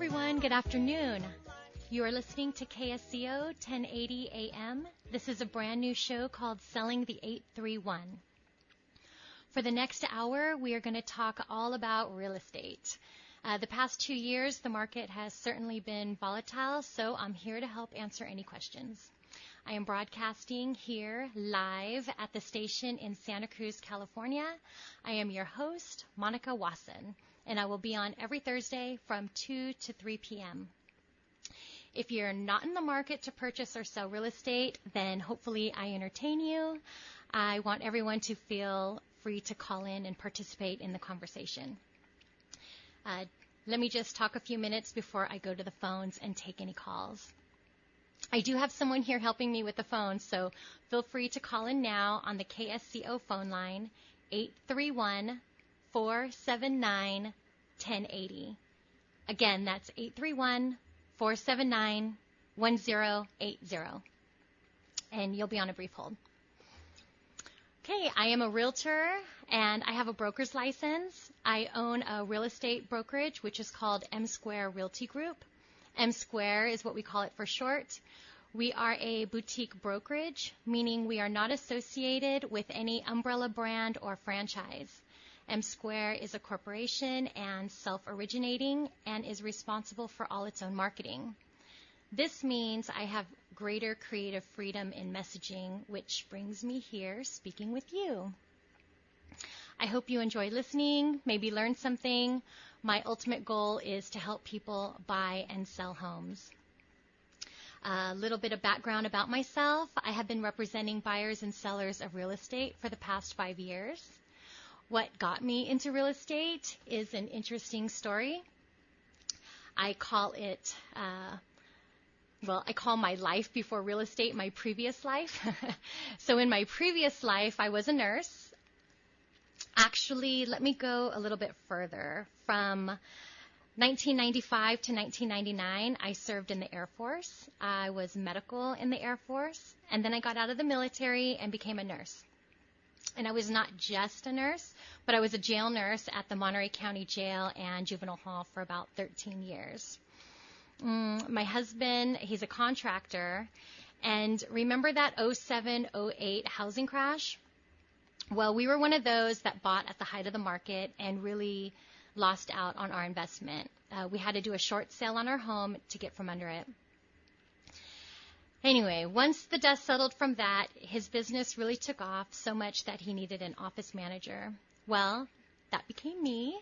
everyone. Good afternoon. You are listening to KSCO 1080 AM. This is a brand new show called Selling the 831. For the next hour, we are going to talk all about real estate. The past 2 years, the market has certainly been volatile, so I'm here to help answer any questions. I am broadcasting here live at the station in Santa Cruz, California. I am your host, Monica Wason, and I will be on every Thursday from 2 to 3 p.m. If you're not in the market to purchase or sell real estate, then hopefully I entertain you. I want everyone to feel free to call in and participate in the conversation. Let me just talk a few minutes before I go to the phones and take any calls. I do have someone here helping me with the phone, so feel free to call in now on the KSCO phone line, 831-479-1080. Again, that's 831-479-1080. And you'll be on a brief hold. Okay, I am a realtor, and I have a broker's license. I own a real estate brokerage, which is called M Square Realty Group. M Square is what we call it for short. We are a boutique brokerage, meaning we are not associated with any umbrella brand or franchise. M Square is a corporation and self-originating and is responsible for all its own marketing. This means I have greater creative freedom in messaging, which brings me here speaking with you. I hope you enjoy listening, maybe learn something. My ultimate goal is to help people buy and sell homes. A little bit of background about myself. I have been representing buyers and sellers of real estate for the past 5 years. What got me into real estate is an interesting story. I call it, I call my life before real estate my previous life. So in my previous life, I was a nurse. Actually, let me go a little bit further. From 1995 to 1999, I served in the Air Force. I was medical in the Air Force, and then I got out of the military and became a nurse. And I was not just a nurse, but I was a jail nurse at the Monterey County Jail and Juvenile Hall for about 13 years. My husband, he's a contractor, and remember that 07-08 housing crash? Well, we were one of those that bought at the height of the market and really lost out on our investment. We had to do a short sale on our home to get from under it. Anyway, once the dust settled from that, his business really took off so much that he needed an office manager. Well, that became me.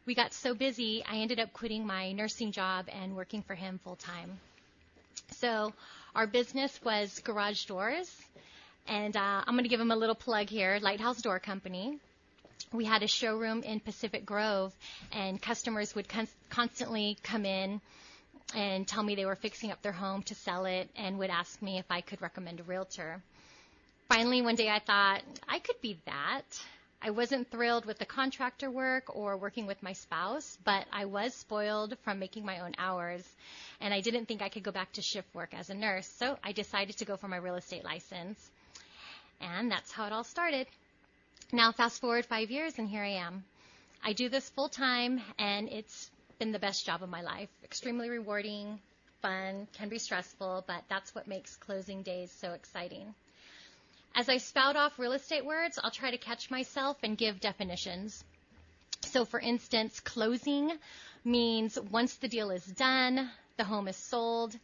We got so busy, I ended up quitting my nursing job and working for him full time. So our business was garage doors. And I'm going to give them a little plug here, Lighthouse Door Company. We had a showroom in Pacific Grove, and customers would constantly come in and tell me they were fixing up their home to sell it and would ask me if I could recommend a realtor. Finally, one day I thought, I could be that. I wasn't thrilled with the contractor work or working with my spouse, but I was spoiled from making my own hours, and I didn't think I could go back to shift work as a nurse, so I decided to go for my real estate license. And that's how it all started. Now, fast forward 5 years, and here I am. I do this full time, and it's been the best job of my life. Extremely rewarding, fun, can be stressful, but that's what makes closing days so exciting. As I spout off real estate words, I'll try to catch myself and give definitions. So, for instance, closing means once the deal is done, the home is sold,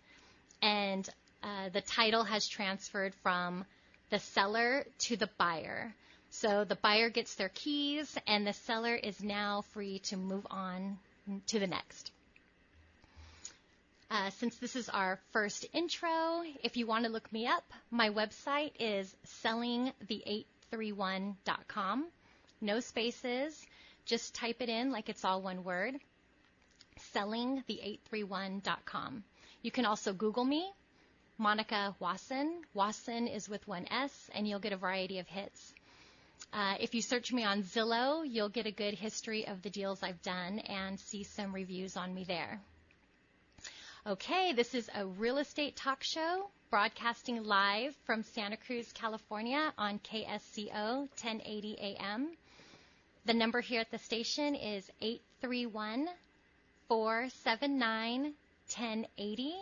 and the title has transferred from the seller to the buyer. So the buyer gets their keys, and the seller is now free to move on to the next. Since this is our first intro, if you want to look me up, my website is sellingthe831.com. No spaces. Just type it in like it's all one word. Sellingthe831.com. You can also Google me. Monica Wason. Wason is with one S, and you'll get a variety of hits. If you search me on Zillow, you'll get a good history of the deals I've done and see some reviews on me there. Okay, this is a real estate talk show broadcasting live from Santa Cruz, California on KSCO 1080 AM. The number here at the station is 888-479-1080.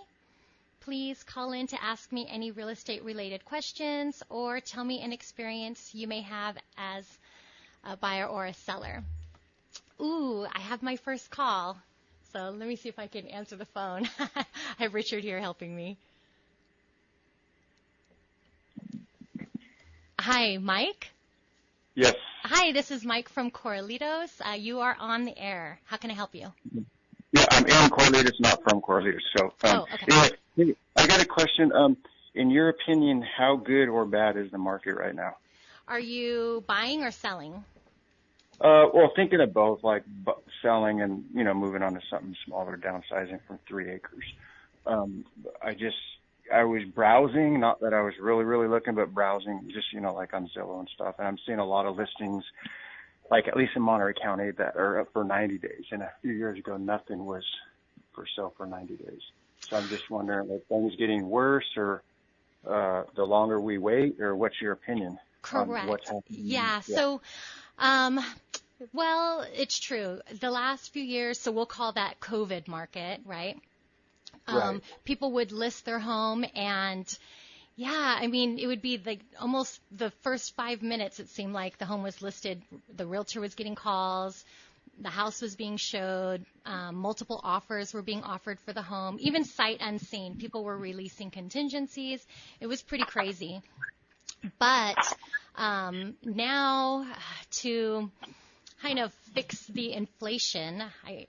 Please call in to ask me any real estate related questions or tell me an experience you may have as a buyer or a seller. Ooh, I have my first call. So let me see if I can answer the phone. I have Richard here helping me. Hi, Mike? Yes. Hi, this is Mike from Corralitos. You are on the air. How can I help you? Yeah, I'm in Corralitos, not from Corralitos. So, okay. Anyway, I got a question. In your opinion, how good or bad is the market right now? Are you buying or selling? Well, thinking of both, like selling and, moving on to something smaller, downsizing from 3 acres. I was browsing, not that I was really, really looking, but browsing just, like on Zillow and stuff. And I'm seeing a lot of listings, like at least in Monterey County, that are up for 90 days. And a few years ago, nothing was for sale for 90 days. So I'm just wondering, are things getting worse or the longer we wait, or what's your opinion on what's happening? Yeah. So, well, it's true. The last few years, so we'll call that COVID market, right? Right. People would list their home and, yeah, I mean, it would be like almost the first 5 minutes, it seemed like the home was listed. The realtor was getting calls. The house was being showed. Multiple offers were being offered for the home, even sight unseen. People were releasing contingencies. It was pretty crazy. But now to kind of fix the inflation, I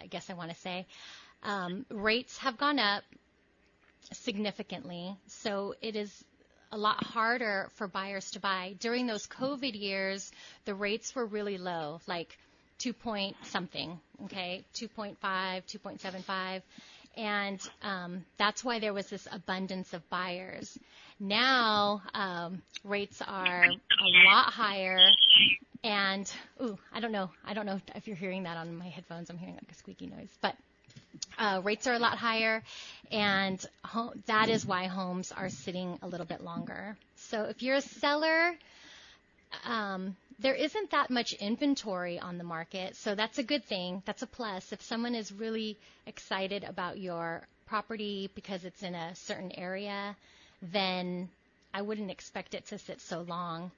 guess I want to say, rates have gone up significantly, so it is a lot harder for buyers to buy. During those COVID years, the rates were really low, like 2 point something, okay, 2.5, 2.75, and that's why there was this abundance of buyers. Now rates are a lot higher, and I don't know if you're hearing that on my headphones. I'm hearing like a squeaky noise, but rates are a lot higher, and that is why homes are sitting a little bit longer. So if you're a seller, there isn't that much inventory on the market, so that's a good thing. That's a plus. If someone is really excited about your property because it's in a certain area, then I wouldn't expect it to sit so long,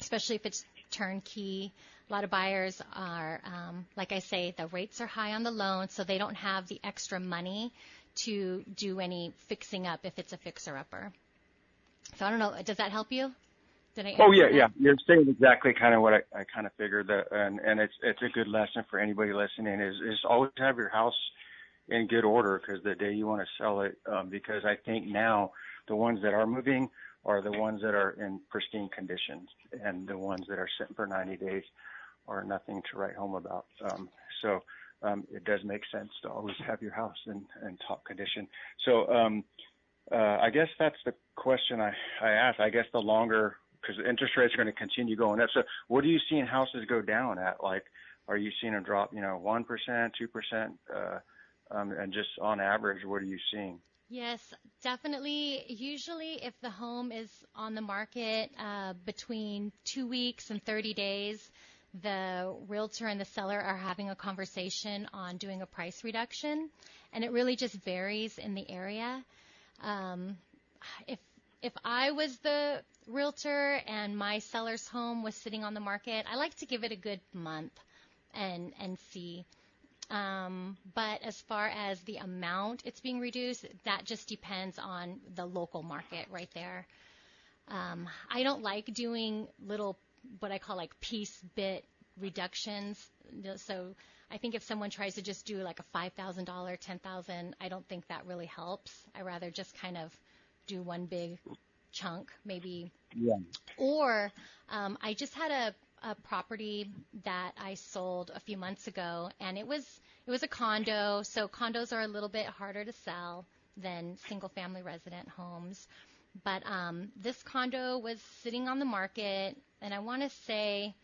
especially if it's turnkey. A lot of buyers are, like I say, the rates are high on the loan, so they don't have the extra money to do any fixing up if it's a fixer-upper. So I don't know. Does that help you? Did I answer that? Yeah. You're saying exactly kind of what I kind of figured, that, and it's a good lesson for anybody listening is always have your house in good order, because the day you want to sell it, because I think now the ones that are moving are the ones that are in pristine condition, and the ones that are sitting for 90 days are nothing to write home about. So it does make sense to always have your house in top condition. So I guess that's the question I asked. I guess the longer, because the interest rates are going to continue going up. So what are you seeing houses go down at? Like, are you seeing them drop, 1%, 2%? And just on average, what are you seeing? Yes, definitely. Usually if the home is on the market between 2 weeks and 30 days, the realtor and the seller are having a conversation on doing a price reduction, and it really just varies in the area. If I was the realtor and my seller's home was sitting on the market, I like to give it a good month and see. But as far as the amount it's being reduced, that just depends on the local market right there. I don't like doing little, what I call like piece bit reductions. So I think if someone tries to just do like a $5,000, $10,000, I don't think that really helps. I rather just kind of do one big chunk, maybe. Yeah. Or I just had a property that I sold a few months ago, and it was a condo. So condos are a little bit harder to sell than single-family resident homes. But this condo was sitting on the market, and I want to say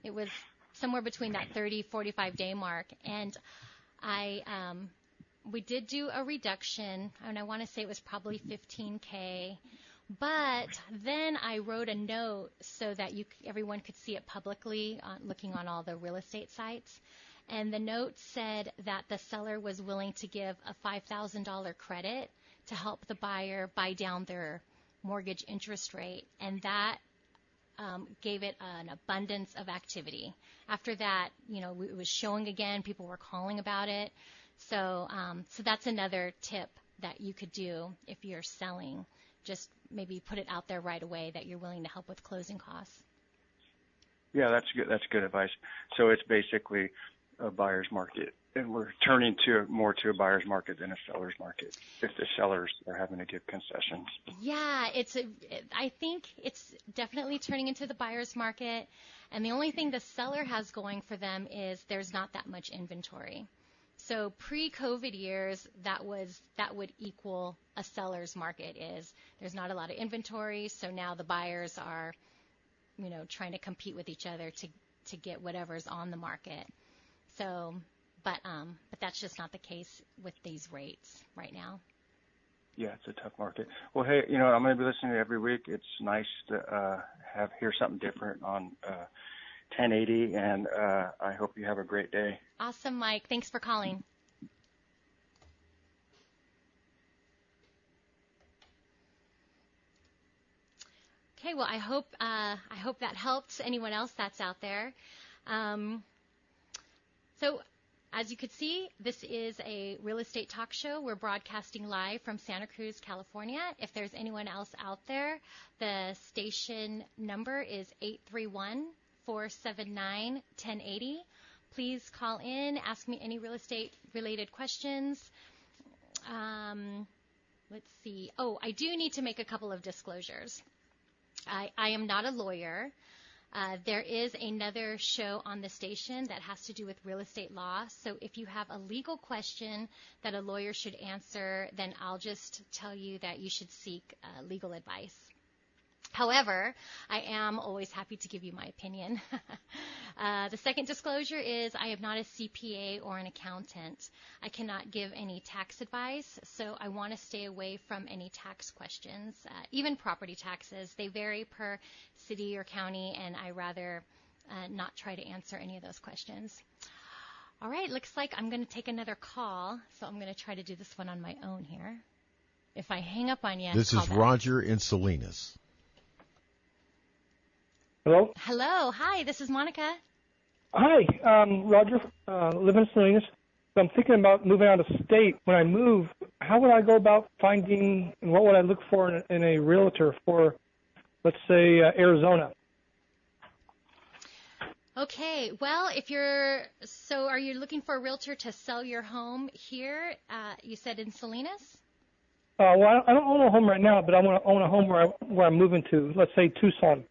it was somewhere between that 30, 45-day mark. And we did do a reduction, and I want to say it was probably $15K. But then I wrote a note so that everyone could see it publicly, looking on all the real estate sites. And the note said that the seller was willing to give a $5,000 credit to help the buyer buy down their mortgage interest rate, and that gave it an abundance of activity. After that, it was showing again. People were calling about it. So that's another tip that you could do if you're selling. Just maybe put it out there right away that you're willing to help with closing costs. Yeah, that's good. That's good advice. So it's basically a buyer's market, and we're turning more to a buyer's market than a seller's market if the sellers are having to give concessions. Yeah, I think it's definitely turning into the buyer's market, and the only thing the seller has going for them is there's not that much inventory. So pre-COVID years, that would equal a seller's market. Is there's not a lot of inventory, so now the buyers are, trying to compete with each other to get whatever's on the market. So, but that's just not the case with these rates right now. Yeah, it's a tough market. Well, hey, I'm going to be listening to you every week. It's nice to hear something different on 1080, and I hope you have a great day. Awesome, Mike. Thanks for calling. Okay, well, I hope that helped anyone else that's out there. So, as you could see, this is a real estate talk show. We're broadcasting live from Santa Cruz, California. If there's anyone else out there, the station number is 831-479-1080. Please call in, ask me any real estate related questions. Let's see. Oh, I do need to make a couple of disclosures. I am not a lawyer. There is another show on the station that has to do with real estate law. So if you have a legal question that a lawyer should answer, then I'll just tell you that you should seek legal advice. However, I am always happy to give you my opinion. The second disclosure is I am not a CPA or an accountant. I cannot give any tax advice, so I want to stay away from any tax questions, even property taxes. They vary per city or county, and I rather not try to answer any of those questions. All right, looks like I'm going to take another call, so I'm going to try to do this one on my own here. If I hang up on you, this is back. Roger in Salinas. Hello? Hello. Hi, this is Monica. Hi, Roger, live in Salinas. So I'm thinking about moving out of state. When I move, how would I go about finding, and what would I look for in a realtor for, let's say, Arizona? Okay, well, are you looking for a realtor to sell your home here? You said in Salinas? Well, I don't own a home right now, but I want to own a home where I'm moving to, let's say, Tucson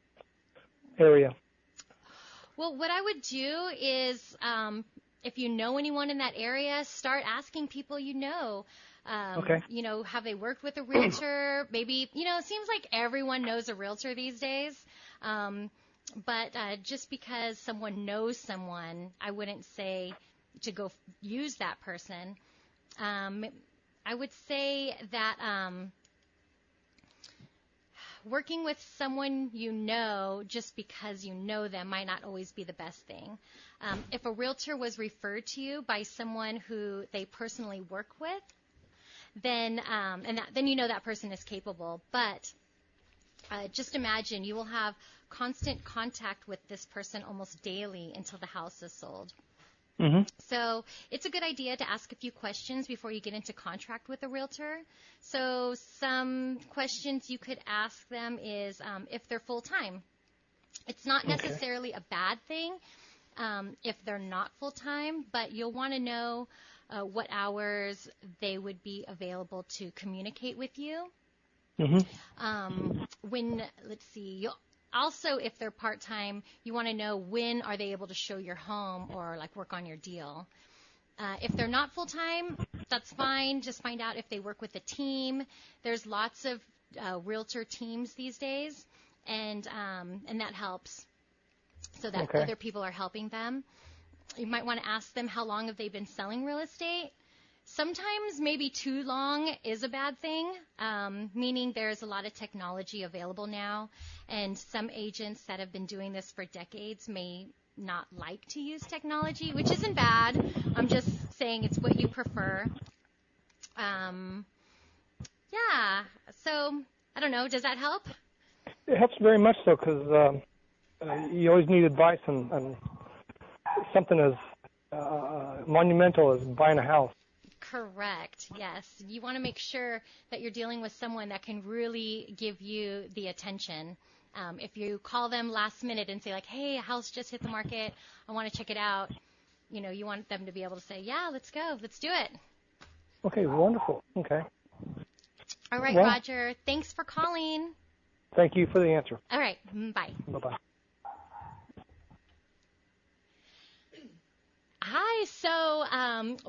area. Well, what I would do is, if you know anyone in that area, start asking people you know. Okay. Have they worked with a realtor? Maybe, it seems like everyone knows a realtor these days. But just because someone knows someone, I wouldn't say to go use that person. I would say that working with someone you know just because you know them might not always be the best thing. If a realtor was referred to you by someone who they personally work with, then then you know that person is capable. But just imagine you will have constant contact with this person almost daily until the house is sold. Mm-hmm. So it's a good idea to ask a few questions before you get into contract with a realtor. So some questions you could ask them is if they're full-time. It's not necessarily a bad thing if they're not full-time, but you'll want to know what hours they would be available to communicate with you. Mm-hmm. Also, if they're part-time, you want to know when are they able to show your home or like work on your deal. If they're not full-time, that's fine. Just find out if they work with a team. There's lots of realtor teams these days, and that helps so that other people are helping them. You might want to ask them how long have they been selling real estate. Sometimes maybe too long is a bad thing, meaning there's a lot of technology available now, and some agents that have been doing this for decades may not like to use technology, which isn't bad. I'm just saying it's what you prefer. Yeah. So I don't know. Does that help? It helps very much so because you always need advice on something as monumental as buying a house. Correct. Yes. You want to make sure that you're dealing with someone that can really give you the attention. If you call them last minute and say like, hey, a house just hit the market, I want to check it out, you want them to be able to say, yeah, let's go. Let's do it. Okay, wonderful. Okay. All right, Well, Roger. Thanks for calling. Thank you for the answer. All right. Bye. Bye-bye. Hi. So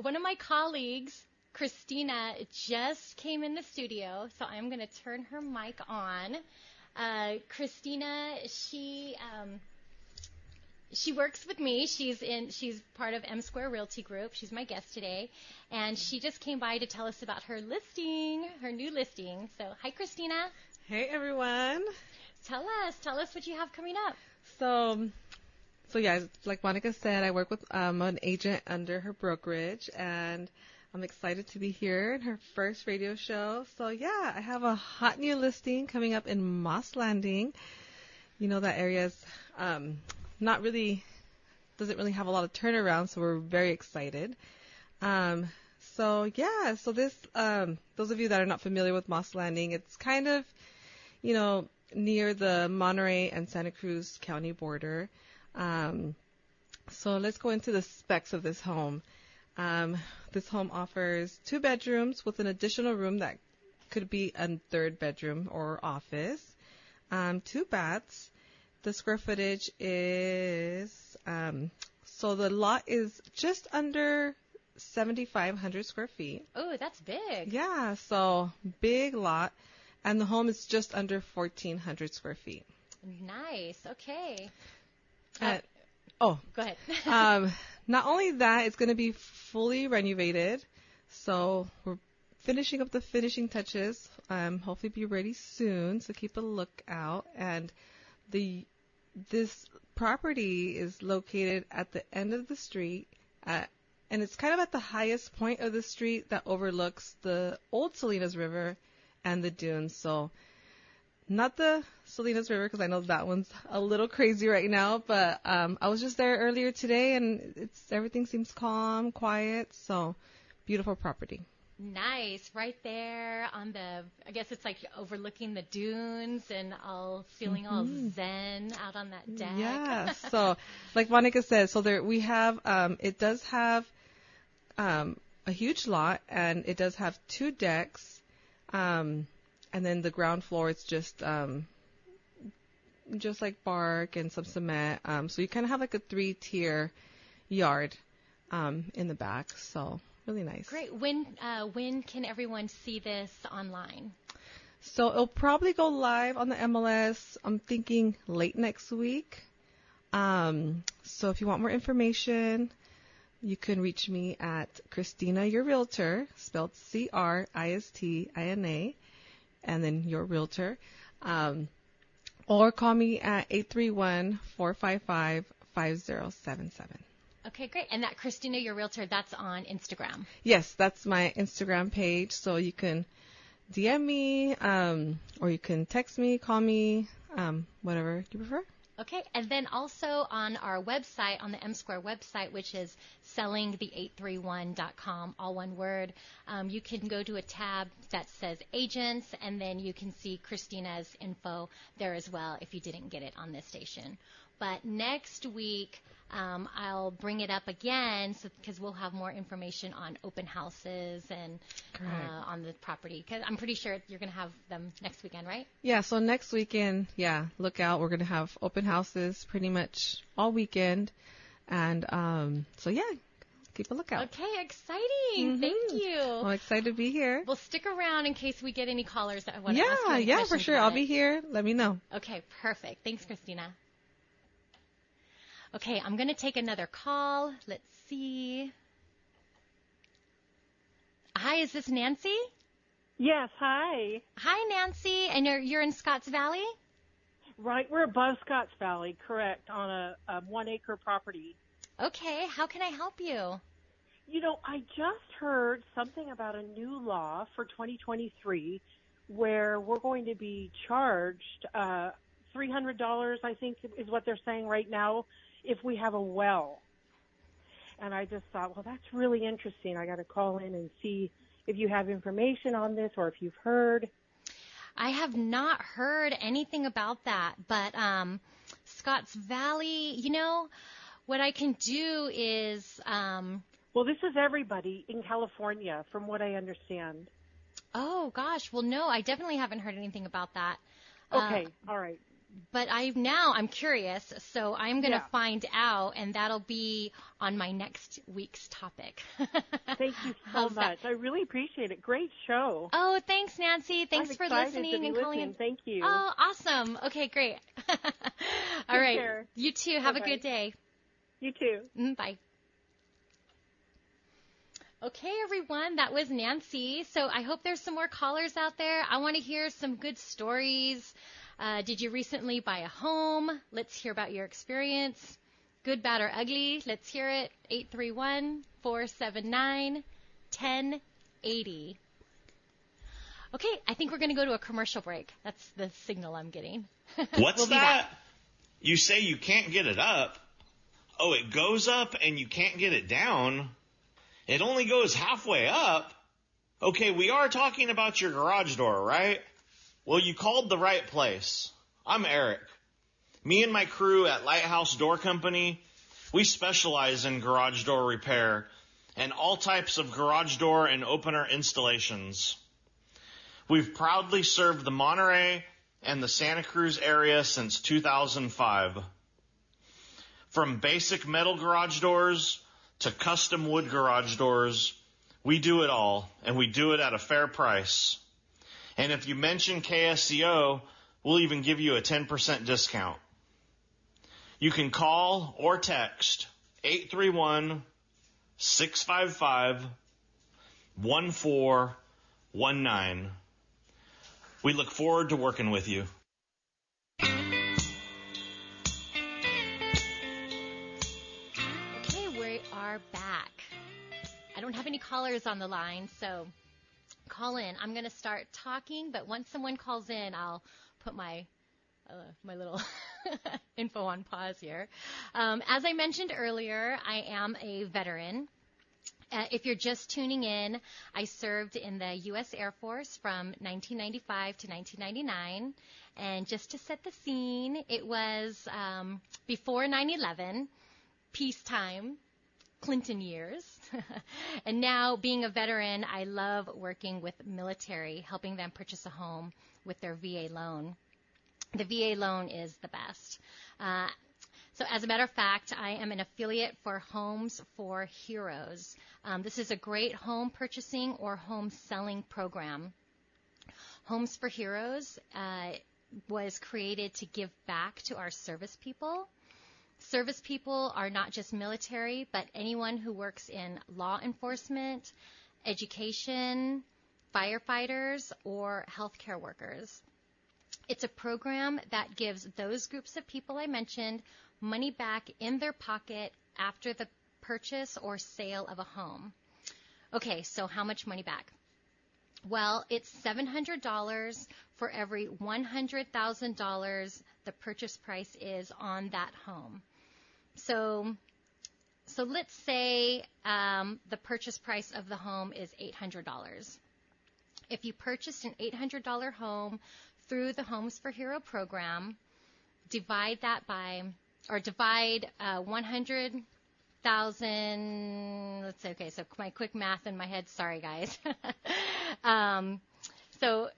one of my colleagues, Christina, just came in the studio, so I'm going to turn her mic on. Christina, she works with me. She's part of M Square Realty Group. She's my guest today, and she just came by to tell us about her new listing. So, hi, Christina. Hey, everyone. Tell us what you have coming up. So yeah, like Monica said, I work with an agent under her brokerage, and I'm excited to be here in her first radio show. So yeah, I have a hot new listing coming up in Moss Landing. That area's doesn't really have a lot of turnaround, so we're very excited. So this, those of you that are not familiar with Moss Landing, it's kind of, near the Monterey and Santa Cruz County border. So let's go into the specs of this home. This home offers 2 bedrooms with an additional room that could be a 3rd bedroom or office, 2 baths. The square footage is, so the lot is just under 7,500 square feet. Oh, that's big. Yeah, so big lot. And the home is just under 1,400 square feet. Nice. Okay. Go ahead. Not only that, it's going to be fully renovated. So we're finishing up the finishing touches. Hopefully be ready soon. So keep a lookout. And this property is located at the end of the street, and it's kind of at the highest point of the street that overlooks the old Salinas River and the dunes. So not the Salinas River, because I know that one's a little crazy right now, but I was just there earlier today, and everything seems calm, quiet, so beautiful property. Nice. Right there on I guess it's like overlooking the dunes and feeling all zen out on that deck. Yeah. So like Monica said, so we have, it does have a huge lot, and it does have 2 decks. And then the ground floor is just like bark and some cement. So you kind of have like a 3-tier yard in the back. So really nice. Great. When can everyone see this online? So it'll probably go live on the MLS, I'm thinking late next week. So if you want more information, you can reach me at Christina, your realtor, spelled Christina, and then your realtor. Or call me at 831-455-5077. Okay, great. And that Christina, your realtor, that's on Instagram. Yes, that's my Instagram page. So you can DM me, or you can text me, call me, whatever you prefer. Okay, and then also on our website, on the M Square website, which is sellingthe831.com, all one word, you can go to a tab that says agents, and then you can see Christina's info there as well if you didn't get it on this station. But next week, I'll bring it up again because we'll have more information on open houses and on the property. Because I'm pretty sure you're going to have them next weekend, right? Yeah, so next weekend, look out. We're going to have open houses pretty much all weekend. And keep a lookout. Okay, exciting. Thank you. I'm excited to be here. Well, stick around in case we get any callers that want to ask you any Yeah, questions for sure. about I'll be here. Let me know. Okay, perfect. Thanks, Christina. Okay, I'm going to take another call. Let's see. Hi, is this Nancy? Yes, hi. Hi, Nancy. And you're in Scotts Valley? Right, we're above Scotts Valley, correct, on a 1 acre property. Okay, how can I help you? You know, I just heard something about a new law for 2023 where we're going to be charged $300, I think is what they're saying right now, if we have a well. And I just thought, well, that's really interesting. I got to call in and see if you have information on this or if you've heard. I have not heard anything about that, but Scotts Valley, what I can do is Well, this is everybody in California, from what I understand. oh gosh, well no, I definitely haven't heard anything about that. Okay, all right. But I'm curious, so I'm going to Yeah. find out, and that'll be on my next week's topic. Thank you so How's that? much. I really appreciate it. Great show. Oh, thanks, Nancy. Thanks I'm for excited listening to be and calling in. listening. Thank you. Oh, awesome. Okay, great. All right. care. You too. Have a Bye-bye. good day. You too. Bye. Okay, everyone, that was Nancy. So I hope there's some more callers out there. I want to hear some good stories. Did you recently buy a home? Let's hear about your experience. Good, bad, or ugly? Let's hear it. 831-479-1080. Okay, I think we're going to go to a commercial break. That's the signal I'm getting. What's We'll be that? back. You say you can't get it up. Oh, it goes up and you can't get it down. It only goes halfway up. Okay, we are talking about your garage door, right? Well, you called the right place. I'm Eric. Me and my crew at Lighthouse Door Company, we specialize in garage door repair and all types of garage door and opener installations. We've proudly served the Monterey and the Santa Cruz area since 2005. From basic metal garage doors to custom wood garage doors, we do it all, and we do it at a fair price. And if you mention KSCO, we'll even give you a 10% discount. You can call or text 831-655-1419. We look forward to working with you. Okay, we are back. I don't have any callers on the line, so call in. I'm going to start talking, but once someone calls in, I'll put my little info on pause here. As I mentioned earlier, I am a veteran. If you're just tuning in, I served in the U.S. Air Force from 1995 to 1999. And just to set the scene, it was before 9/11, peacetime, Clinton years. And now, being a veteran, I love working with military, helping them purchase a home with their VA loan. The VA loan is the best. So as a matter of fact, I am an affiliate for Homes for Heroes. This is a great home purchasing or home selling program. Homes for Heroes was created to give back to our service people. Service people are not just military, but anyone who works in law enforcement, education, firefighters, or healthcare workers. It's a program that gives those groups of people I mentioned money back in their pocket after the purchase or sale of a home. Okay, so how much money back? Well, it's $700 for every $100,000 the purchase price is on that home. So let's say the purchase price of the home is $800. If you purchased an $800 home through the Homes for Hero program, divide 100,000, let's say, okay, so my quick math in my head, sorry guys. So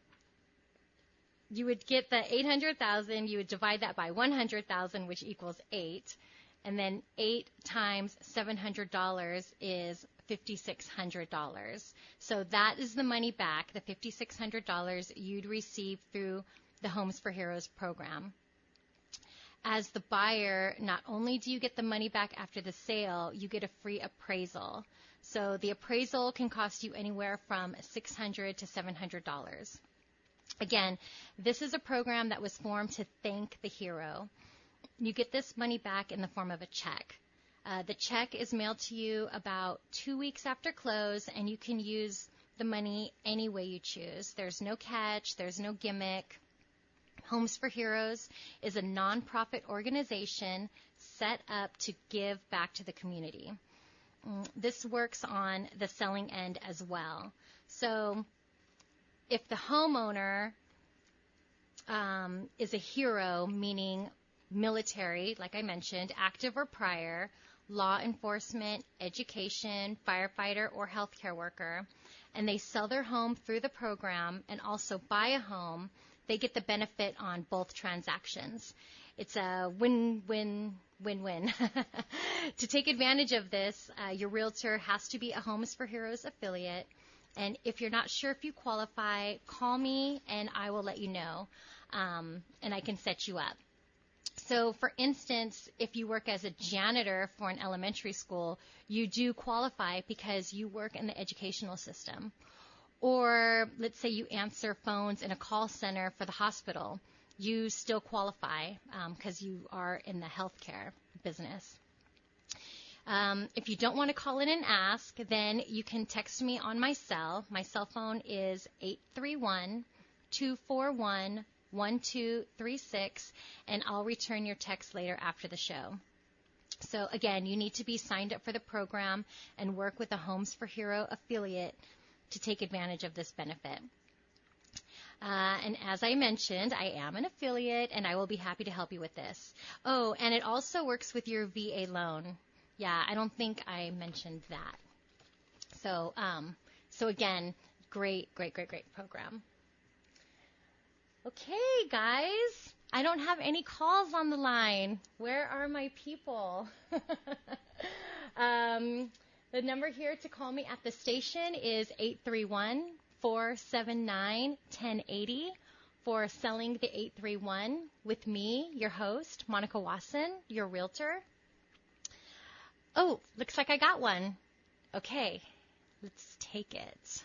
you would get the 800,000, you would divide that by 100,000, which equals 8, and then 8 times $700 is $5,600. So that is the money back, the $5,600 you'd receive through the Homes for Heroes program. As the buyer, not only do you get the money back after the sale, you get a free appraisal. So the appraisal can cost you anywhere from $600 to $700. Again, this is a program that was formed to thank the hero. You get this money back in the form of a check. The check is mailed to you about 2 weeks after close, and you can use the money any way you choose. There's no catch. There's no gimmick. Homes for Heroes is a nonprofit organization set up to give back to the community. This works on the selling end as well. So if the homeowner is a hero, meaning military, like I mentioned, active or prior, law enforcement, education, firefighter, or healthcare worker, and they sell their home through the program and also buy a home, they get the benefit on both transactions. It's a win-win-win-win. To take advantage of this, your realtor has to be a Homes for Heroes affiliate. And if you're not sure if you qualify, call me and I will let you know, and I can set you up. So, for instance, if you work as a janitor for an elementary school, you do qualify because you work in the educational system. Or let's say you answer phones in a call center for the hospital. You still qualify because you are in the healthcare business. If you don't want to call in and ask, then you can text me on my cell. My cell phone is 831-241-1236, and I'll return your text later after the show. So again, you need to be signed up for the program and work with a Homes for Hero affiliate to take advantage of this benefit. And as I mentioned, I am an affiliate, and I will be happy to help you with this. Oh, and it also works with your VA loan. Yeah, I don't think I mentioned that. So again, great program. Okay, guys, I don't have any calls on the line. Where are my people? The number here to call me at the station is 831-479-1080 for Selling the 831 with me, your host, Monica Wason, your realtor. Oh, looks like I got one. Okay, let's take it.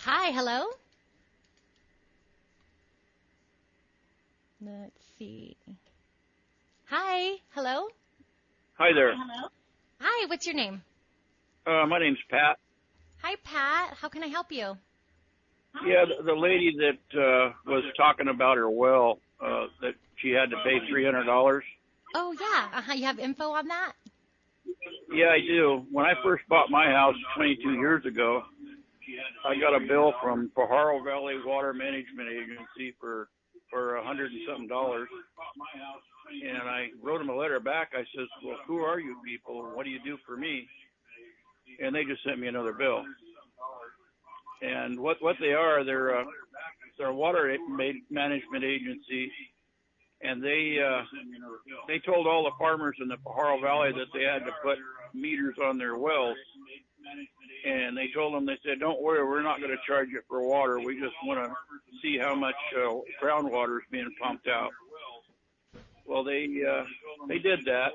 Hi, hello? Let's see. Hi, hello? Hi there. Hi, what's your name? My name's Pat. Hi, Pat. How can I help you? Yeah, the lady that was talking about her well, that she had to pay $300. Oh, yeah. You have info on that? Yeah, I do. When I first bought my house 22 years ago, I got a bill from Pajaro Valley Water Management Agency for $100 and something. And I wrote them a letter back. I says, well, who are you people? What do you do for me? And they just sent me another bill. And what they are, they're a water management agency, and they told all the farmers in the Pajaro Valley that they had to put meters on their wells. And they told them, they said, don't worry, we're not going to charge you for water. We just want to see how much groundwater is being pumped out. Well, they did that.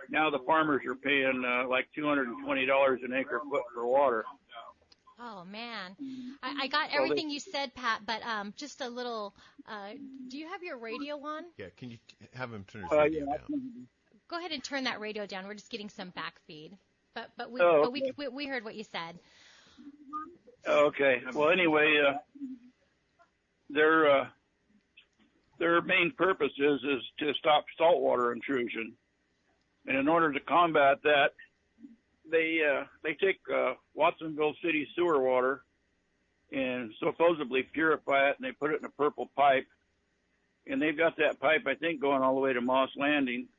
Now the farmers are paying like $220 an acre foot for water. Oh, man. I got everything you said, Pat, but just a little, do you have your radio on? Yeah, can you have him turn his radio down? Go ahead and turn that radio down. We're just getting some back feed. But we heard what you said. Okay. Well, anyway, their main purpose is to stop saltwater intrusion. And in order to combat that, they take Watsonville City sewer water and supposedly purify it, and they put it in a purple pipe. And they've got that pipe, I think, going all the way to Moss Landing.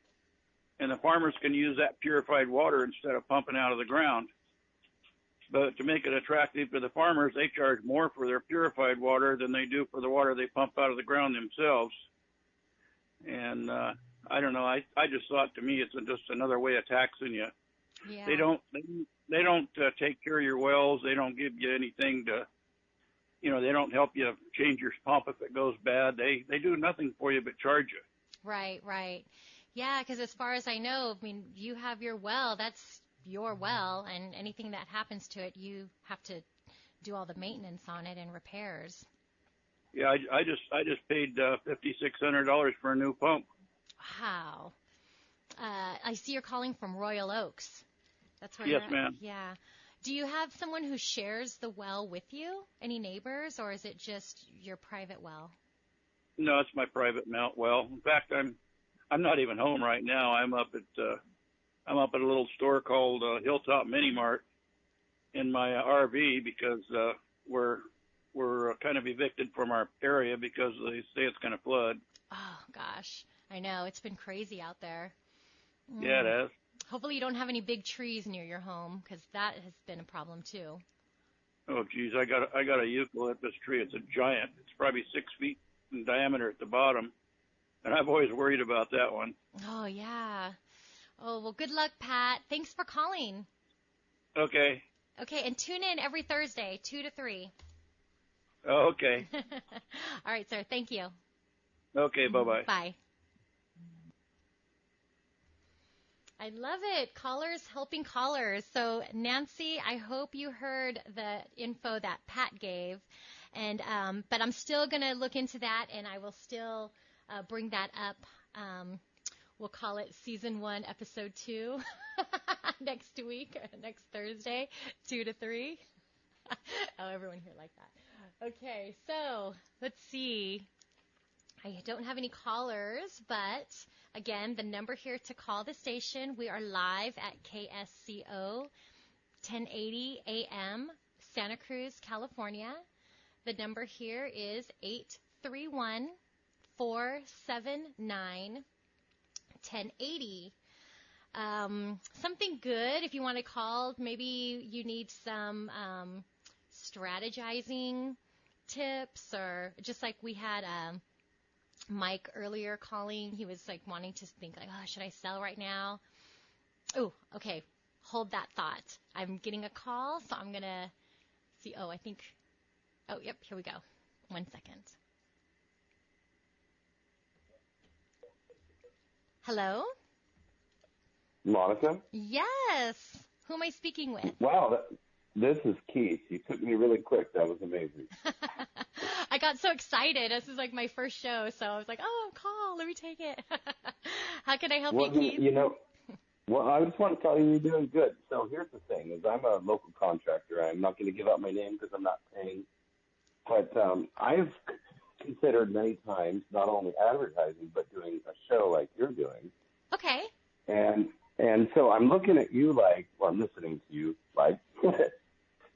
And the farmers can use that purified water instead of pumping out of the ground. But to make it attractive to the farmers, they charge more for their purified water than they do for the water they pump out of the ground themselves. And I don't know. I just thought, to me, it's just another way of taxing you. Yeah. They don't take care of your wells. They don't give you anything to, they don't help you change your pump if it goes bad. They do nothing for you but charge you. Right. Yeah, because as far as I know, I mean, you have your well, that's your well, and anything that happens to it, you have to do all the maintenance on it and repairs. Yeah, I just paid $5,600 for a new pump. Wow. I see you're calling from Royal Oaks. That's where Yes, you're at? ma'am. Yeah. Do you have someone who shares the well with you? Any neighbors, or is it just your private well? No, it's my private well. In fact, I'm not even home right now. I'm up at a little store called Hilltop Mini Mart in my RV because we're kind of evicted from our area because they say it's going to flood. Oh, gosh. I know. It's been crazy out there. Yeah, it has. Hopefully you don't have any big trees near your home, because that has been a problem, too. Oh, geez, I got a eucalyptus tree. It's a giant. It's probably 6 feet in diameter at the bottom, and I've always worried about that one. Oh, yeah. Oh, well, good luck, Pat. Thanks for calling. Okay. Okay, and tune in every Thursday, 2 to 3. Oh, okay. All right, sir. Thank you. Okay, bye-bye. Bye. I love it. Callers helping callers. So, Nancy, I hope you heard the info that Pat gave. And but I'm still going to look into that, and I will still bring that up. We'll call it Season 1, Episode 2 next week, next Thursday, 2 to 3. Oh, everyone here like that. Okay, so let's see. I don't have any callers, but again, the number here to call the station, we are live at KSCO 1080 AM, Santa Cruz, California. The number here is 831-479-1080. Something good if you want to call. Maybe you need some strategizing tips, or just like we had Mike earlier calling. He was like wanting to think like, oh, should I sell right now? Oh, okay. Hold that thought. I'm getting a call, so I'm going to see. Oh, yep, here we go. 1 second. Hello? Monica? Yes. Who am I speaking with? Wow, this is Keith. You took me really quick. That was amazing. I got so excited. This is like my first show, so I was like, oh, call. Let me take it. How can I help you, Keith? Well, I just want to tell you you're doing good. So here's the thing, is I'm a local contractor. I'm not going to give out my name because I'm not paying. But I've considered many times not only advertising, but doing a show like you're doing. Okay. And so I'm looking at you like, well, I'm listening to you like,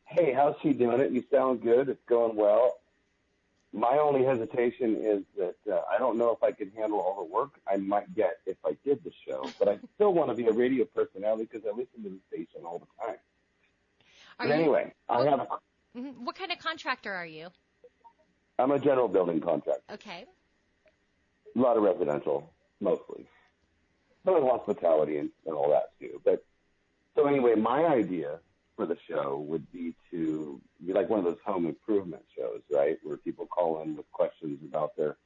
hey, how's she doing it? You sound good. It's going well. My only hesitation is that I don't know if I could handle all the work I might get if I did the show, but I still want to be a radio personality because I listen to the station all the time. What kind of contractor are you? I'm a general building contractor. Okay. A lot of residential, mostly. But hospitality and all that too. But so anyway, my idea for the show would be to be like one of those home improvement shows, right, where people call in with questions about their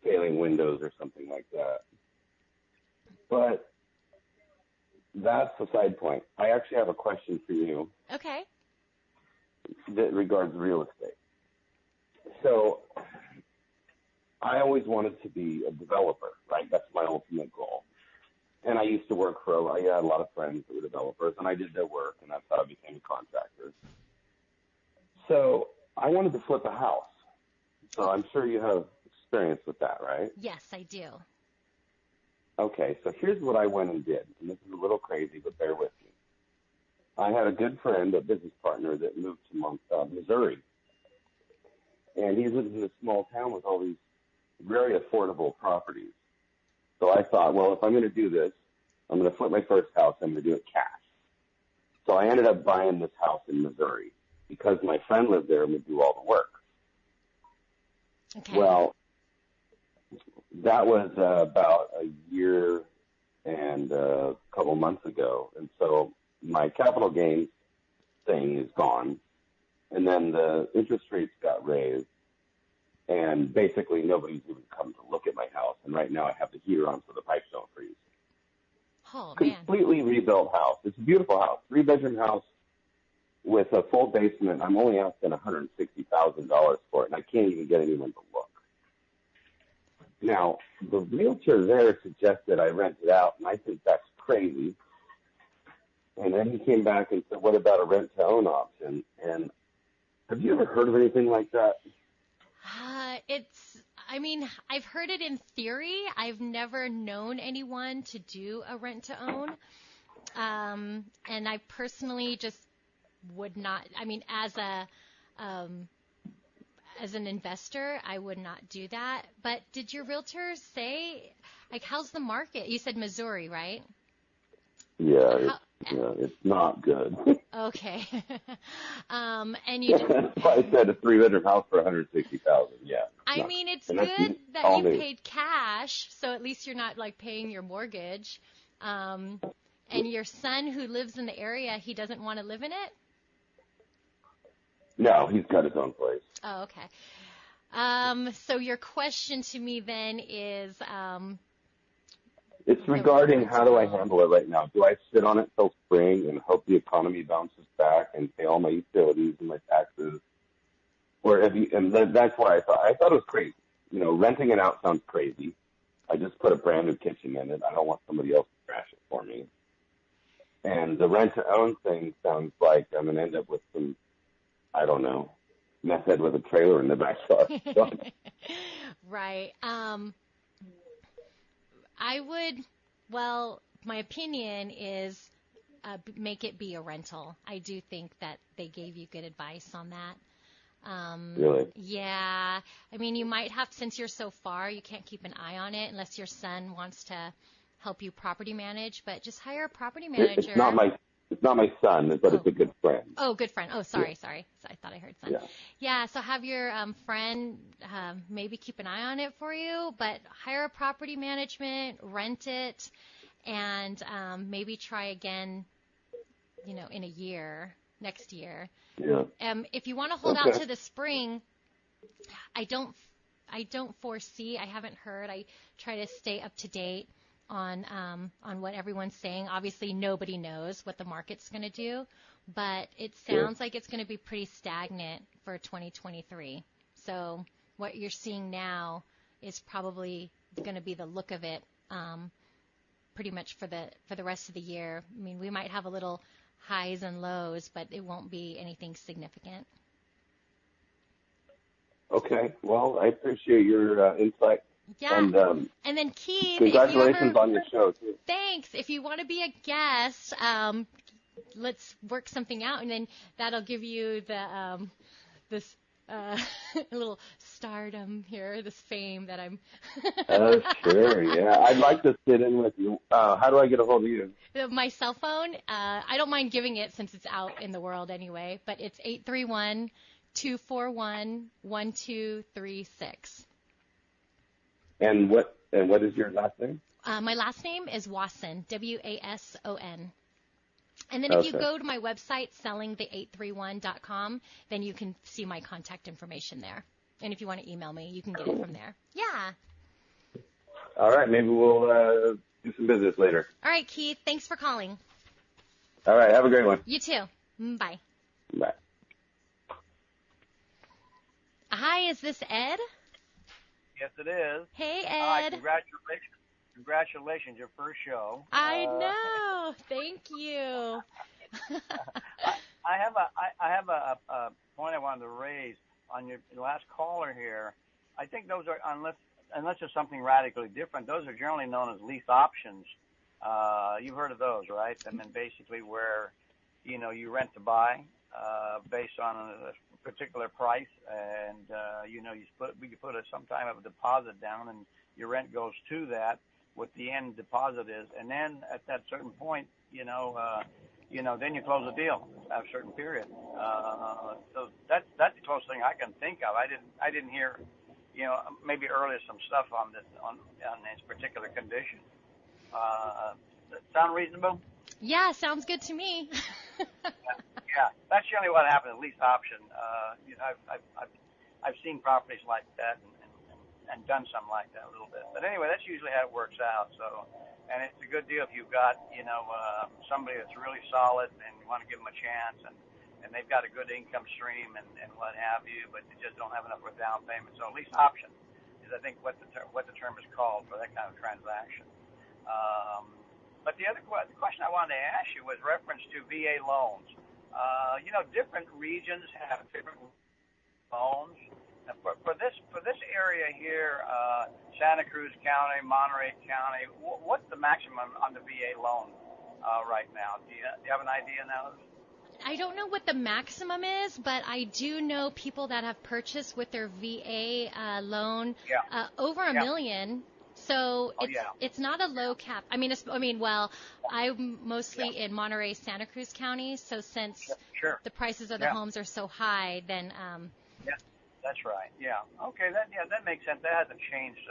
failing windows or something like that. But that's the side point. I actually have a question for you. Okay. That regards real estate. So I always wanted to be a developer, right? That's my ultimate goal. And I used to work I had a lot of friends that were developers, and I did their work, and that's how I became a contractor. So I wanted to flip a house. So I'm sure you have experience with that, right? Yes, I do. Okay, so here's what I went and did, and this is a little crazy, but bear with me. I had a good friend, a business partner, that moved to Missouri, and he lives in a small town with all these very affordable properties. So I thought, well, if I'm going to do this, I'm going to flip my first house, I'm going to do it cash. So I ended up buying this house in Missouri because my friend lived there and would do all the work. Okay. Well, that was about a year and a couple months ago. And so my capital gains thing is gone. And then the interest rates got raised. And basically nobody's even come to look at my house. And right now I have the heater on so the pipes don't freeze. Oh, Completely rebuilt house. It's a beautiful house. 3-bedroom house. with a full basement, I'm only asking $160,000 for it, and I can't even get anyone to look. Now, the realtor there suggested I rent it out, and I think that's crazy. And then he came back and said, what about a rent-to-own option? And have you ever heard of anything like that? I've heard it in theory. I've never known anyone to do a rent-to-own. And I personally just would not, as an investor, I would not do that. But did your realtor say, like, how's the market? You said Missouri, right? Yeah, it's not good. Okay. And you That's why I said a 3-bedroom house for $160,000. Yeah. It's good that you paid cash, so at least you're not like paying your mortgage. And your son who lives in the area, he doesn't want to live in it? No, he's got his own place. Oh, okay. So your question to me then is, it's regarding how do I handle it right now? Do I sit on it till spring and hope the economy bounces back and pay all my utilities and my taxes? Or that's why I thought it was crazy. Renting it out sounds crazy. I just put a brand new kitchen in it. I don't want somebody else to crash it for me. And the rent-to-own thing sounds like I'm going to end up with some, I don't know, meth head with a trailer in the backyard. Right. My opinion is make it be a rental. I do think that they gave you good advice on that. Really? Yeah. You might have, since you're so far, you can't keep an eye on it unless your son wants to help you property manage, but just hire a property manager. It's not my son, but it's a good friend. Oh, good friend. Oh, sorry. I thought I heard son. Yeah, so have your friend maybe keep an eye on it for you, but hire a property management, rent it, and maybe try again, in a year, next year. Yeah. If you want to hold out to the spring, I don't foresee, I haven't heard, I try to stay up to date on what everyone's saying. Obviously, nobody knows what the market's going to do, but it sounds like it's going to be pretty stagnant for 2023. So what you're seeing now is probably going to be the look of it pretty much for the rest of the year. We might have a little highs and lows, but it won't be anything significant. Okay. Well, I appreciate your insight. Yeah. And then Keith, congratulations on your show too. Thanks. If you want to be a guest, let's work something out, and then that'll give you the this little stardom here, this fame that I'm. Oh, sure. Yeah, I'd like to sit in with you. How do I get a hold of you? My cell phone. I don't mind giving it since it's out in the world anyway, but it's 831-241-1236. And what is your last name? My last name is Wason, Wason. And then if you go to my website, sellingthe831.com, then you can see my contact information there. And if you want to email me, you can get it from there. Yeah. All right. Maybe we'll do some business later. All right, Keith. Thanks for calling. All right. Have a great one. You too. Bye. Bye. Hi, is this Ed? Yes, it is. Hey, Ed. Hi, congratulations. Congratulations, your first show. I know. Thank you. I have a point I wanted to raise on your last caller here. I think those are, unless there's something radically different, those are generally known as lease options. You've heard of those, right? Basically where, you rent to buy based on a particular price, and you put some kind of a deposit down, and your rent goes to that, what the end deposit is, and then at that certain point, then you close the deal at a certain period. So that's the closest thing I can think of. I didn't hear, maybe earlier some stuff on this particular condition. Sound reasonable? Yeah, sounds good to me. Yeah, that's generally what happens. Lease option. I've seen properties like that and done something like that a little bit. But anyway, that's usually how it works out. So, and it's a good deal if you've got somebody that's really solid and you want to give them a chance. and they've got a good income stream and what have you, but they just don't have enough for a down payment. So at least option is, I think, what the term is called for that kind of transaction. But the other question I wanted to ask you was reference to VA loans. Different regions have different loans. And for this area here, Santa Cruz County, Monterey County, what's the maximum on the VA loan right now? Do you have an idea now? I don't know what the maximum is, but I do know people that have purchased with their VA loan over $1 million. So it's not a low cap. I'm mostly in Monterey, Santa Cruz County. So since the prices of the homes are so high, then that's right. Yeah. Okay. That makes sense. That hasn't changed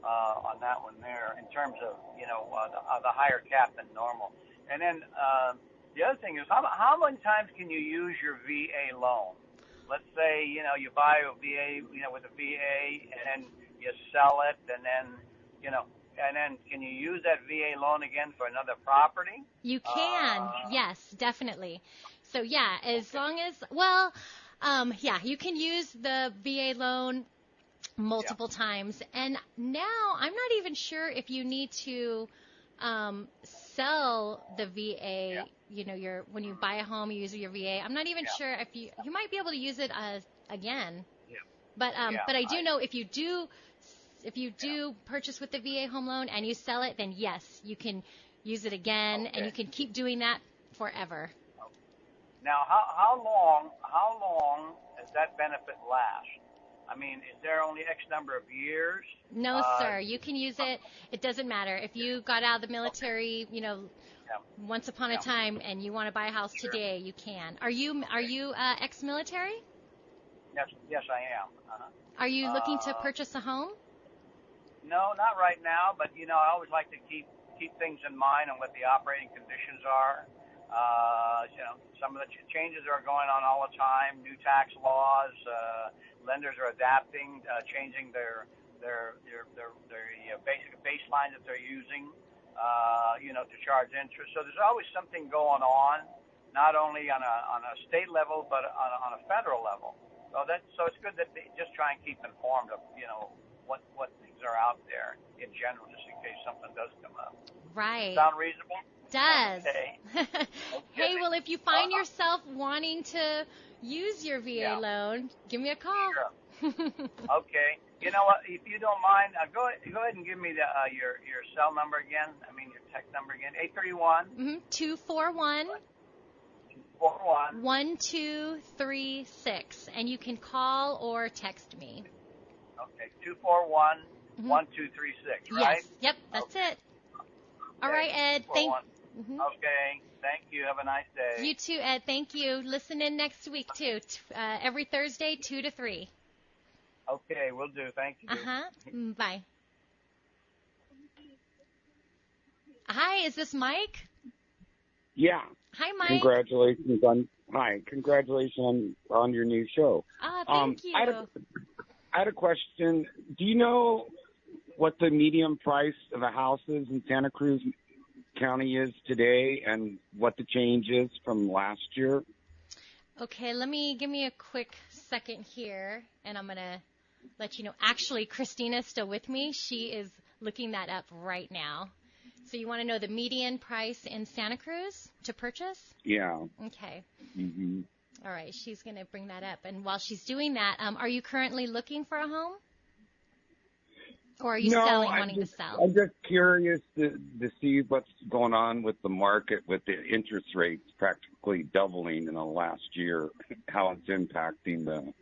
on that one there in terms of the higher cap than normal. And then the other thing is how many times can you use your VA loan? Let's say you buy a VA with a VA and then you sell it and then can you use that VA loan again for another property? You can, yes, definitely. So as long as you can use the VA loan multiple times. And now I'm not even sure if you need to sell the VA. When you buy a home, you use your VA. I'm not even sure if you might be able to use it again. Yeah. But I do know if you do purchase with the VA home loan and you sell it, then yes, you can use it again, and you can keep doing that forever. Now, how long does that benefit last? I mean, is there only X number of years? No, sir. You can use it. It doesn't matter. If you got out of the military, once upon a time, and you want to buy a house today, you can. Are you ex-military? Yes, I am. Are you looking to purchase a home? No, not right now, but I always like to keep things in mind on what the operating conditions are. Some of the changes are going on all the time. New tax laws, lenders are adapting, changing their basic baseline that they're using, to charge interest. So there's always something going on, not only on a state level, but on a federal level. So it's good that they just try and keep informed of what things are out there in general, just in case something does come up. Right. Sound reasonable? Does. Okay. Hey, well, if you find yourself wanting to use your VA loan, give me a call. Sure. Okay. You know what? If you don't mind, go ahead and give me your cell number again. I mean, your text number again. 831. 241. 1236, and you can call or text me. Okay, 241-1236, right? Yes. Yep, that's it. All right, Ed. Okay, thank you. Have a nice day. You too, Ed. Thank you. Listen in next week, too. Every Thursday, 2 to 3. Okay, will do. Thank you. Bye. Hi, is this Mike? Yeah. Hi, Mike. Congratulations on your new show. Thank you. I had a question. Do you know what the median price of a house is in Santa Cruz County is today, and what the change is from last year? Okay, give me a quick second here, and I'm going to let you know. Actually, Christina's still with me. She is looking that up right now. So you want to know the median price in Santa Cruz to purchase? Yeah. Okay. Mm-hmm. All right, she's going to bring that up. And while she's doing that, are you currently looking for a home? Or are you wanting to sell? I'm just curious to see what's going on with the market with the interest rates practically doubling in the last year, how it's impacting the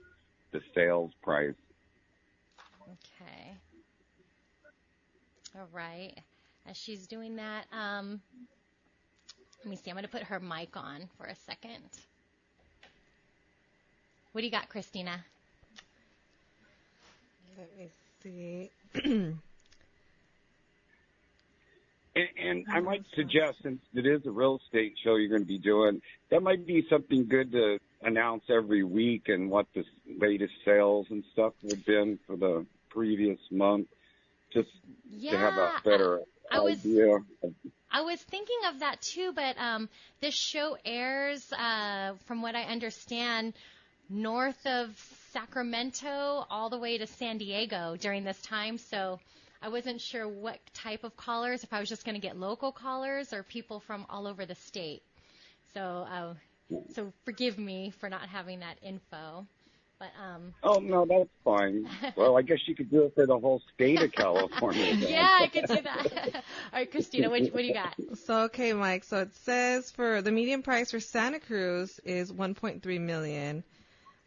sales price. Okay. All right. As she's doing that, let me see. I'm going to put her mic on for a second. What do you got, Christina? Let me see. And I might suggest, since it is a real estate show you're going to be doing, that might be something good to announce every week, and what the latest sales and stuff have been for the previous month, just to have a better idea. I was thinking of that too, but this show airs, from what I understand, north of Sacramento all the way to San Diego during this time. So I wasn't sure what type of callers, if I was just going to get local callers or people from all over the state. So forgive me for not having that info. But Oh, no, that's fine. Well, I guess you could do it for the whole state of California. Then. Yeah, I could do that. All right, Christina, what do you got? So, okay, Mike. So it says for the median price for Santa Cruz is $1.3 million,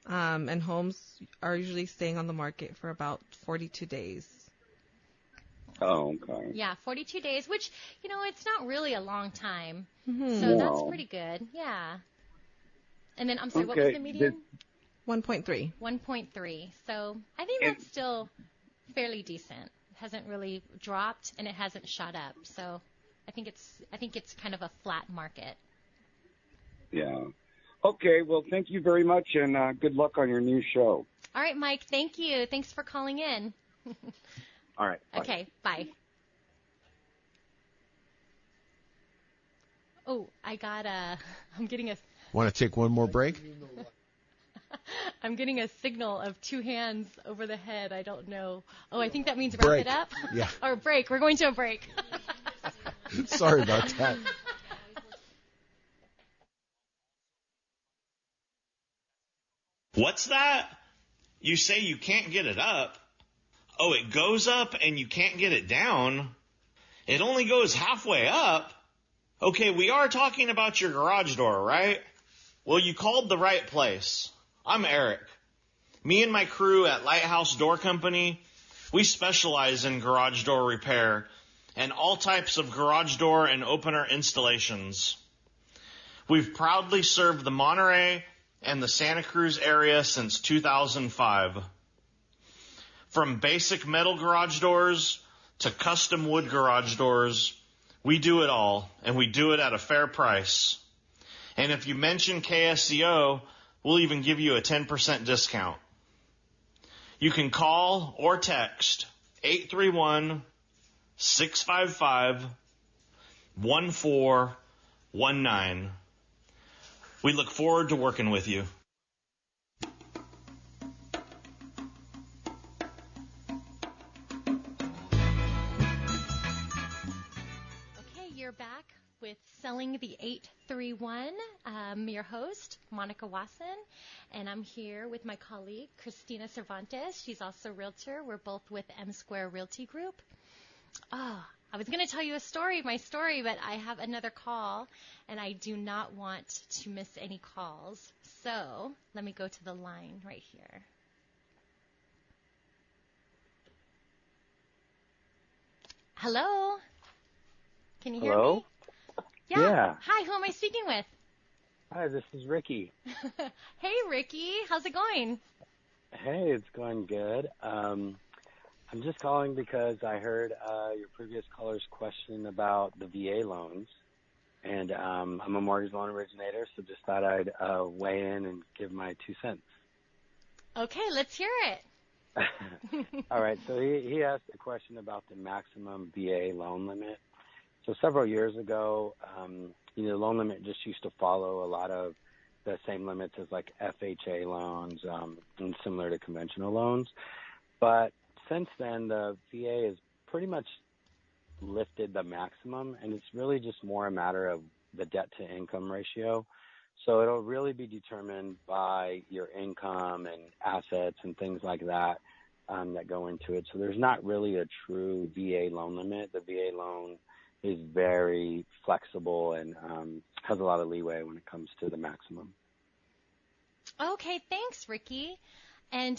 and homes are usually staying on the market for about 42 days. Oh, okay. Yeah, 42 days, which, it's not really a long time. Mm-hmm. So that's pretty good. Yeah. And then, I'm sorry, what was the median? 1.3. 1.3. So I think that's still fairly decent. It hasn't really dropped and it hasn't shot up. So I think it's kind of a flat market. Yeah. Okay. Well, thank you very much, and good luck on your new show. All right, Mike. Thank you. Thanks for calling in. All right. Bye. Okay. Bye. Oh, I'm getting a. Want to take one more break? I'm getting a signal of two hands over the head. I don't know. Oh, I think that means wrap Break. it up. Yeah. Or break. We're going to a break. Sorry about that. What's that? You say you can't get it up? Oh, it goes up and you can't get it down? It only goes halfway up? Okay, we are talking about your garage door, right? Well, you called the right place. I'm Eric. Me and my crew at Lighthouse Door Company, we specialize in garage door repair and all types of garage door and opener installations. We've proudly served the Monterey and the Santa Cruz area since 2005. From basic metal garage doors to custom wood garage doors, we do it all, and we do it at a fair price. And if you mention KSCO, we'll even give you a 10% discount. You can call or text 831-655-1419. We look forward to working with you. Okay, you're back with Selling the 831. I'm your host, Monica Wason, and I'm here with my colleague, Christina Cervantes. She's also a realtor. We're both with M Square Realty Group. Oh, I was going to tell you my story, but I have another call, and I do not want to miss any calls. So let me go to the line right here. Hello? Can you hear me? Yeah. Hi, who am I speaking with? Hi, this is Ricky. Hey, Ricky. How's it going? Hey, it's going good. I'm just calling because I heard your previous caller's question about the VA loans, and I'm a mortgage loan originator, so just thought I'd weigh in and give my 2 cents. Okay, let's hear it. All right, so he asked a question about the maximum VA loan limit. So several years ago, the loan limit just used to follow a lot of the same limits as like FHA loans and similar to conventional loans. But since then, the VA has pretty much lifted the maximum, and it's really just more a matter of the debt-to-income ratio. So it'll really be determined by your income and assets and things like that that go into it. So there's not really a true VA loan limit. The VA loan is very flexible and has a lot of leeway when it comes to the maximum. Okay, thanks, Ricky. And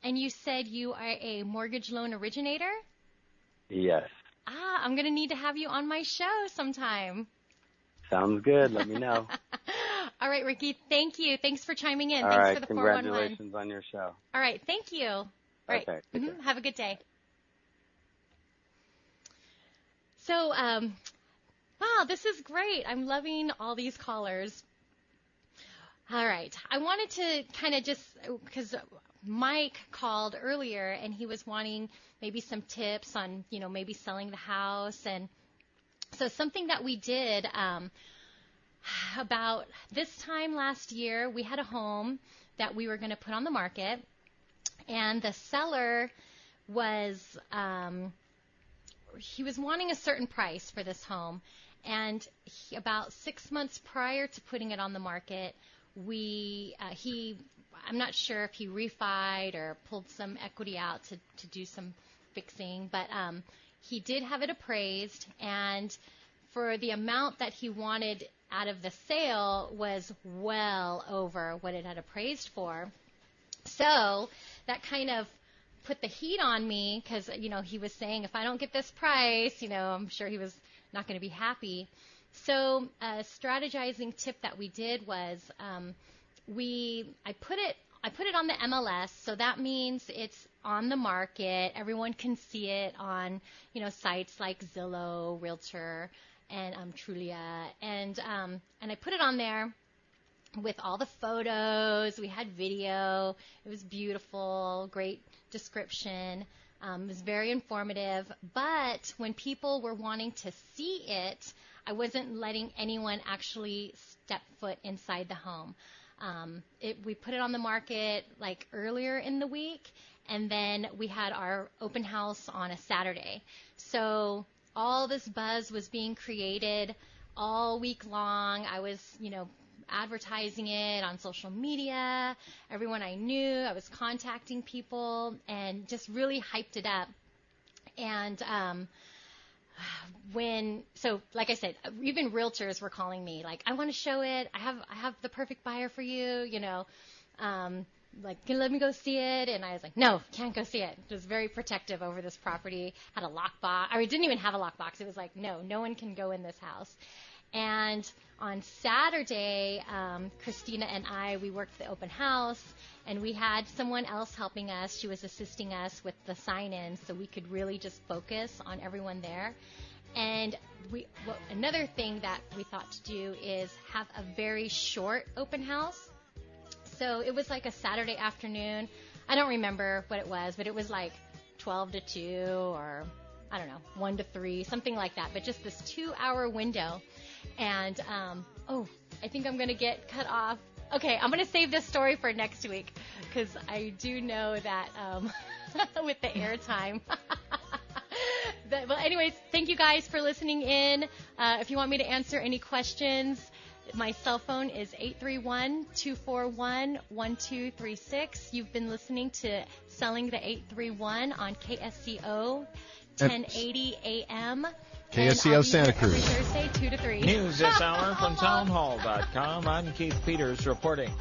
you said you are a mortgage loan originator? Yes. I'm going to need to have you on my show sometime. Sounds good. Let me know. All right, Ricky, thank you. Thanks for chiming in. All Thanks right, for the 411. congratulations on your show. All right, thank you. All right. Okay. Have a good day. So, wow, this is great. I'm loving all these callers. All right. I wanted to kind of just, because Mike called earlier and he was wanting maybe some tips on, maybe selling the house. And So something that we did about this time last year, we had a home that we were going to put on the market, and the seller was he was wanting a certain price for this home, and about 6 months prior to putting it on the market, I'm not sure if he refied or pulled some equity out to do some fixing, but he did have it appraised, and for the amount that he wanted out of the sale was well over what it had appraised for. So that kind of put the heat on me because, he was saying, if I don't get this price, I'm sure he was not going to be happy. So a strategizing tip that we did was I put it on the MLS, so that means it's on the market. Everyone can see it on, sites like Zillow, Realtor, and Trulia, and I put it on there with all the photos. We had video. It was beautiful, great description. It was very informative. But when people were wanting to see it, I wasn't letting anyone actually step foot inside the home. We put it on the market like earlier in the week, and then we had our open house on a Saturday. So all this buzz was being created all week long. I was, advertising it on social media. Everyone I knew, I was contacting people and just really hyped it up. And like I said, even realtors were calling me like, I want to show it. I have the perfect buyer for you, like, can you let me go see it? And I was like, no, can't go see it. It was very protective over this property, had a lockbox. It didn't even have a lockbox. It was like, no one can go in this house. And on Saturday, Christina and we worked the open house, and we had someone else helping us. She was assisting us with the sign-in, so we could really just focus on everyone there. And another thing that we thought to do is have a very short open house. So it was like a Saturday afternoon. I don't remember what it was, but it was like 12 to 2 or, I don't know, 1 to 3, something like that. But just this 2-hour window. And, I think I'm going to get cut off. Okay, I'm going to save this story for next week because I do know that with the airtime. Well, anyways, thank you guys for listening in. If you want me to answer any questions, my cell phone is 831-241-1236. You've been listening to Selling the 831 on KSCO 1080 AM. KSCO Santa Cruz. Every Thursday, 2 to 3. News this hour from townhall.com. I'm Keith Peters reporting.